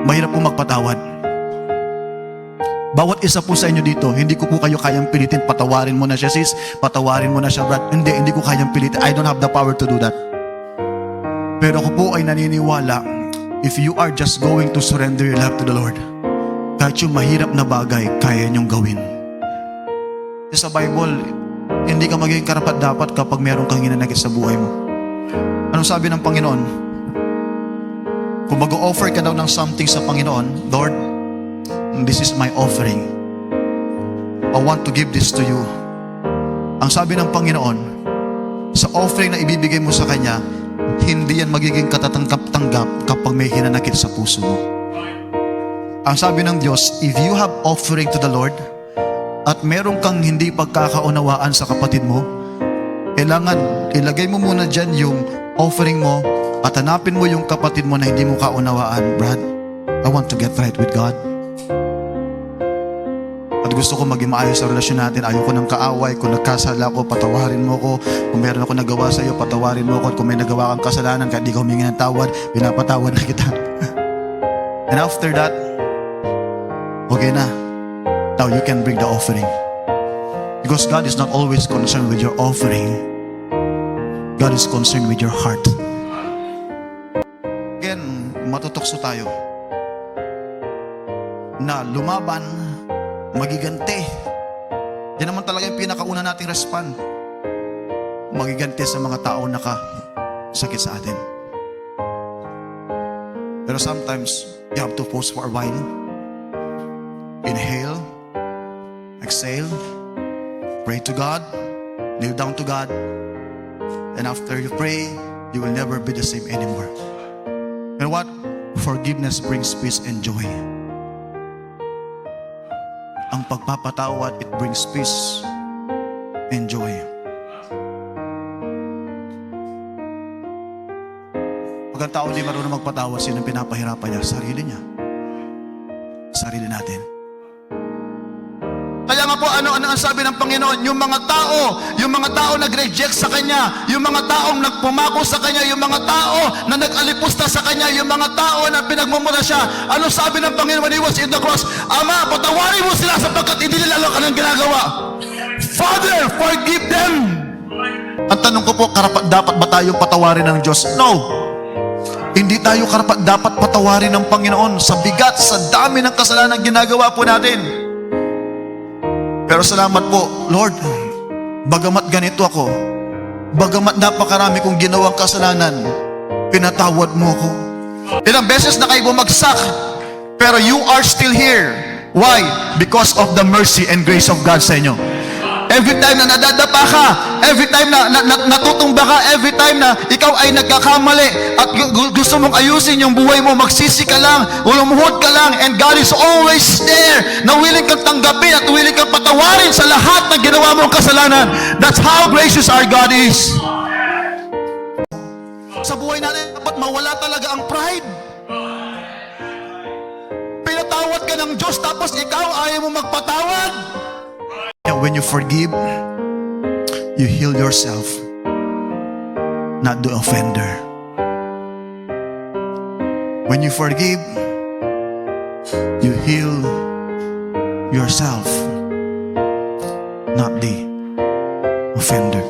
Mahirap po magpatawad. Bawat isa po sa inyo dito, hindi ko po kayo kayang pilitin, patawarin mo na siya sis, patawarin mo na siya brad. Hindi ko kayang pilitin. I don't have the power to do that. Pero ako po ay naniniwala, if you are just going to surrender your life to the Lord, kahit yung mahirap na bagay, kaya niyong gawin. Sa Bible, hindi ka magiging karapat-dapat kapag meron kang hinanakit sa buhay mo. Anong sabi ng Panginoon? Kung mag-o-offer ka daw ng something sa Panginoon, Lord, this is my offering. I want to give this to you. Ang sabi ng Panginoon, sa offering na ibibigay mo sa Kanya, hindi yan magiging katatanggap-tanggap kapag may hinanakit sa puso mo. Ang sabi ng Diyos, if you have offering to the Lord, at meron kang hindi pagkakaunawaan sa kapatid mo, kailangan ilagay mo muna dyan yung offering mo at hanapin mo yung kapatid mo na hindi mo kaunawaan. Brad, I want to get right with God. At gusto ko maging maayos sa relasyon natin. Ayoko ng kaaway. Kung nagkasala ko, patawarin mo ko. Kung meron ako nagawa sa iyo, patawarin mo ko. At kung may nagawa kang kasalanan, kahit di ka humingi ng tawad, pinapatawad na kita. And after that, okay na. Now you can bring the offering. Because God is not always concerned with your offering. God is concerned with your heart. Again, matutokso tayo na lumaban, magigante. Yan naman talaga yung pinakauna nating respond. Magigante sa mga tao nakasakit sa atin. Pero sometimes, you have to pause for a while. Inhale. Exhale. Pray to God. Kneel down to God. And after you pray, you will never be the same anymore. And what? Forgiveness brings peace and joy. Ang pagpapatawad, it brings peace and joy. Pag ang tao di marunong magpatawad, sino pinapahirapan niya? Sarili niya. Sarili natin. Kaya nga po, ano ang sabi ng Panginoon? Yung mga tao nag-reject sa Kanya, yung mga taong nagpumako sa Kanya, yung mga tao na nag-alipusta sa Kanya, yung mga tao na pinagmumura siya, ano sabi ng Panginoon when He was in the cross? Ama, patawarin mo sila sapagkat hindi nila alam anong ginagawa. Father, forgive them. Ang tanong ko po, dapat ba tayong patawarin ng Diyos? No. Hindi tayo dapat patawarin ng Panginoon sa bigat, sa dami ng kasalanan ginagawa po natin. Pero salamat po, Lord, bagamat ganito ako, bagamat napakarami kong ginawang kasalanan, pinatawad mo ako. Ilang beses na kayo bumagsak, pero you are still here. Why? Because of the mercy and grace of God sa inyo. Every time na nadadapa ka, every time na natutumba ka, every time na ikaw ay nagkakamali at gusto mong ayusin yung buhay mo, magsisi ka lang, lumuhod ka lang, and God is always there na willing kang tanggapin at willing kang patawarin sa lahat ng ginawa mong kasalanan. That's how gracious our God is. Sa buhay natin, dapat mawala talaga ang pride. Pinatawad ka ng Diyos, tapos ikaw ayaw mo magpatawad. When you forgive, you heal yourself, not the offender. When you forgive, you heal yourself, not the offender.